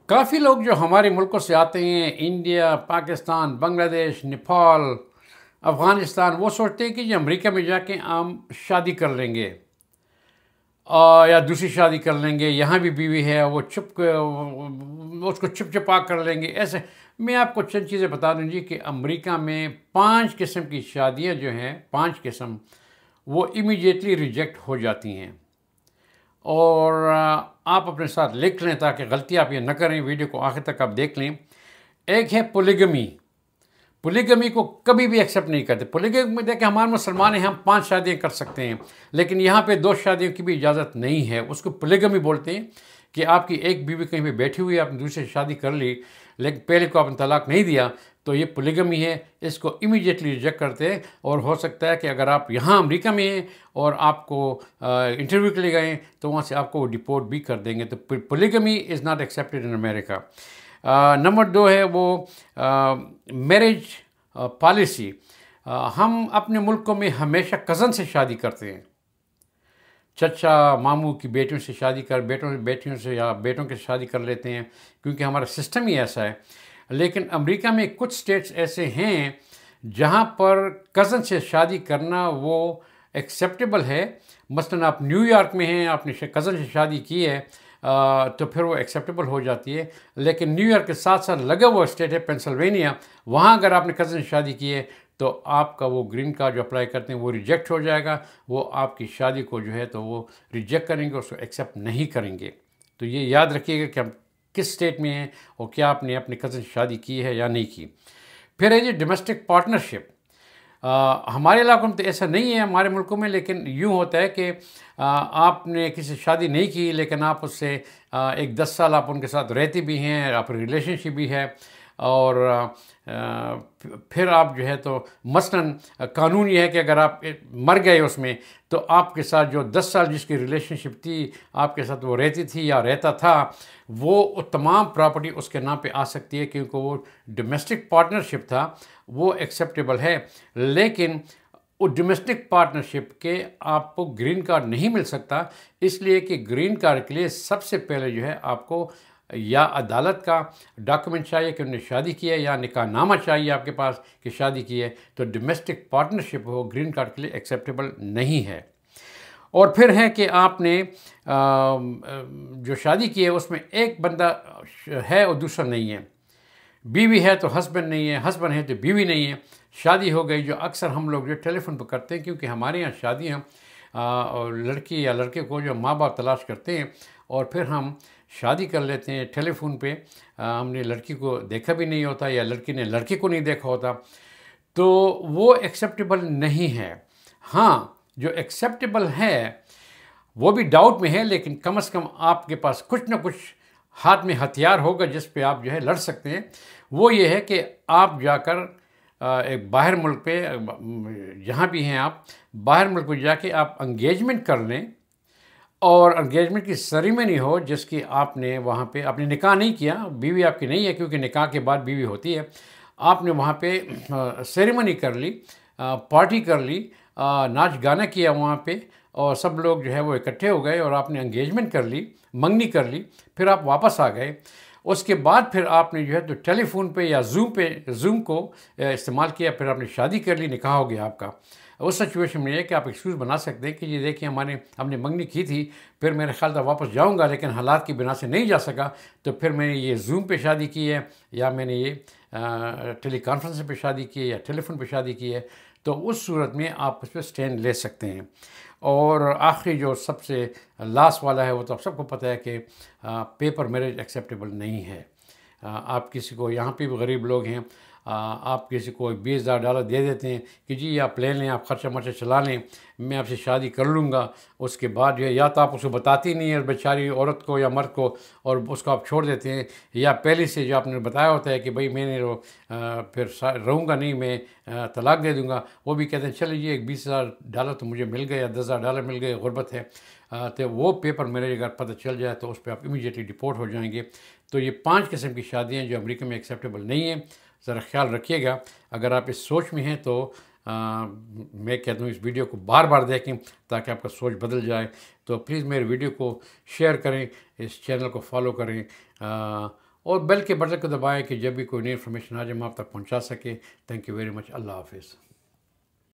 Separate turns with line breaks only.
काफ़ी लोग जो हमारे मुल्कों से आते हैं, इंडिया, पाकिस्तान, बांग्लादेश, नेपाल, अफ़गानिस्तान, वो सोचते हैं कि जी अमेरिका में जाके हम शादी कर लेंगे या दूसरी शादी कर लेंगे, यहाँ भी बीवी है, वो उसको चुप चुपा कर लेंगे। ऐसे मैं आपको चंद चीज़ें बता दूँ जी कि अमेरिका में 5 किस्म की शादियाँ जो हैं, 5 किस्म, वो इमीडिएटली रिजेक्ट हो जाती हैं। और आप अपने साथ लिख लें ताकि गलती आप ये न करें, वीडियो को आखिर तक आप देख लें। एक है पोलीगमी। पोलीगमी को कभी भी एक्सेप्ट नहीं करते। पोलीगमी में देखिए, हमारे मुसलमान हैं, हम 5 शादियाँ कर सकते हैं, लेकिन यहाँ पे 2 शादियों की भी इजाज़त नहीं है। उसको पोलीगमी बोलते हैं कि आपकी एक बीवी कहीं पे बैठी हुई है, आपने दूसरी शादी कर ली, लेकिन पहले को आपने तलाक नहीं दिया, तो ये पोलीगमी है। इसको इमीडिएटली रिजेक्ट करते हैं। और हो सकता है कि अगर आप यहाँ अमेरिका में हैं और आपको इंटरव्यू के लिए गए तो वहाँ से आपको डिपोर्ट भी कर देंगे। तो polygamy is not accepted in America. Number 2 है वो मैरिज पॉलिसी। हम अपने मुल्कों में हमेशा कज़न से शादी करते हैं, चचा मामू की बेटियों से शादी कर, बेटियों से या बेटों के शादी कर लेते हैं, क्योंकि हमारा सिस्टम ही ऐसा है। लेकिन अमेरिका में कुछ स्टेट्स ऐसे हैं जहाँ पर कज़न से शादी करना वो एक्सेप्टेबल है। मसलन आप न्यूयॉर्क में हैं, आपने कज़न से शादी की है, तो फिर वो एक्सेप्टेबल हो जाती है। लेकिन न्यूयॉर्क के साथ साथ लगा हुआ स्टेट है पेंसिल्वेनिया, वहाँ अगर आपने कज़न से शादी की है तो आपका वो ग्रीन कार्ड जो अप्लाई करते हैं वो रिजेक्ट हो जाएगा। वो आपकी शादी को जो है तो वो रिजेक्ट करेंगे, उसको एक्सेप्ट नहीं करेंगे। तो ये याद रखिएगा कि हम किस स्टेट में हैं और क्या आपने अपने कज़न से शादी की है या नहीं की। फिर है जी डोमेस्टिक पार्टनरशिप। हमारे इलाकों में तो ऐसा नहीं है, हमारे मुल्कों में, लेकिन यूँ होता है कि आपने किसी से शादी नहीं की, लेकिन आप उससे एक 10 साल आप उनके साथ रहती भी हैं, आप रिलेशनशिप भी है, और फिर आप जो है तो मसलन कानून ये है कि अगर आप मर गए उसमें, तो आपके साथ जो 10 साल जिसकी रिलेशनशिप थी, आपके साथ वो रहती थी या रहता था, वो तमाम प्रॉपर्टी उसके नाम पे आ सकती है, क्योंकि वो डोमेस्टिक पार्टनरशिप था, वो एक्सेप्टेबल है। लेकिन वो डोमेस्टिक पार्टनरशिप के आपको ग्रीन कार्ड नहीं मिल सकता, इसलिए कि ग्रीन कार्ड के लिए सबसे पहले जो है आपको या अदालत का डॉक्यूमेंट चाहिए कि उन्होंने शादी की है, या निकाहनामा चाहिए आपके पास कि शादी की है। तो डोमेस्टिक पार्टनरशिप हो ग्रीन कार्ड के लिए एक्सेप्टेबल नहीं है। और फिर है कि आपने जो शादी की है उसमें एक बंदा है और दूसरा नहीं है, बीवी है तो हस्बैंड नहीं है, हस्बैंड है तो बीवी नहीं है, शादी हो गई, जो अक्सर हम लोग जो टेलीफोन पर करते हैं, क्योंकि हमारे यहाँ शादियाँ और लड़की या लड़के को जो माँ बाप तलाश करते हैं और फिर हम शादी कर लेते हैं टेलीफोन पे। हमने लड़की को देखा भी नहीं होता या लड़की ने लड़के को नहीं देखा होता, तो वो एक्सेप्टेबल नहीं है। हाँ, जो एक्सेप्टेबल है वो भी डाउट में है, लेकिन कम से कम आपके पास कुछ ना कुछ हाथ में हथियार होगा जिस पे आप जो है लड़ सकते हैं। वो ये है कि आप जाकर एक बाहर मुल्क पे, जहाँ भी हैं आप, बाहर मुल्क में जाके आप एंगेजमेंट कर लें, और एंगेजमेंट की सेरेमनी हो जिसकी आपने वहाँ पे, आपने निकाह नहीं किया, बीवी आपकी नहीं है, क्योंकि निकाह के बाद बीवी होती है, आपने वहाँ पे सेरेमनी कर ली, पार्टी कर ली, नाच गाना किया वहाँ पे, और सब लोग जो है वो इकट्ठे हो गए और आपने एंगेजमेंट कर ली, मंगनी कर ली, फिर आप वापस आ गए। उसके बाद फिर आपने जो है तो टेलीफोन पे या जूम को इस्तेमाल किया, फिर आपने शादी कर ली, निकाह हो गया आपका। उस सिचुएशन में ये कि आप एक्सक्यूज़ बना सकते हैं कि ये देखिए हमने मंगनी की थी, फिर मेरे ख्याल था वापस जाऊंगा, लेकिन हालात की बिना से नहीं जा सका, तो फिर मैंने ये जूम पे शादी की है, या मैंने ये टेली कॉन्फ्रेंस पे शादी की है, या टेलीफोन पे शादी की है। तो उस सूरत में आप उस पर स्टैंड ले सकते हैं। और आखिरी जो सबसे लास्ट वाला है वो तो आप सबको पता है कि पेपर मैरिज एक्सेप्टेबल नहीं है। आप किसी को, यहाँ पे भी गरीब लोग हैं, आप किसी को $20,000 दे देते हैं कि जी आप ले लें, आप खर्चा मर्चा चला लें, मैं आपसे शादी कर लूँगा। उसके बाद जो है या तो आप उसको बताती नहीं है बेचारी औरत को या मर्द को, और उसको आप छोड़ देते हैं, या पहले से जो आपने बताया होता है कि भाई मैंने फिर रहूँगा नहीं, मैं तलाक दे दूँगा, वो भी कहते हैं चलिए एक $20,000 तो मुझे मिल गए या $10,000 मिल गए, गुर्बत है। तो वो पेपर मैरिज अगर पता चल जाए तो उस पर आप इमीडिएटली डिपोर्ट हो जाएंगे। तो ये 5 किस्म की शादियाँ जो अमेरिका में एक्सेप्टेबल नहीं है, ज़रा ख्याल रखिएगा। अगर आप इस सोच में हैं तो मैं कहता हूँ इस वीडियो को बार बार देखें ताकि आपका सोच बदल जाए। तो प्लीज़ मेरे वीडियो को शेयर करें, इस चैनल को फॉलो करें, और बेल के बटन को दबाएं कि जब भी कोई नई इन्फॉर्मेशन आ जाए हम आप तक पहुंचा सके। Thank you very much. अल्लाह हाफिज़।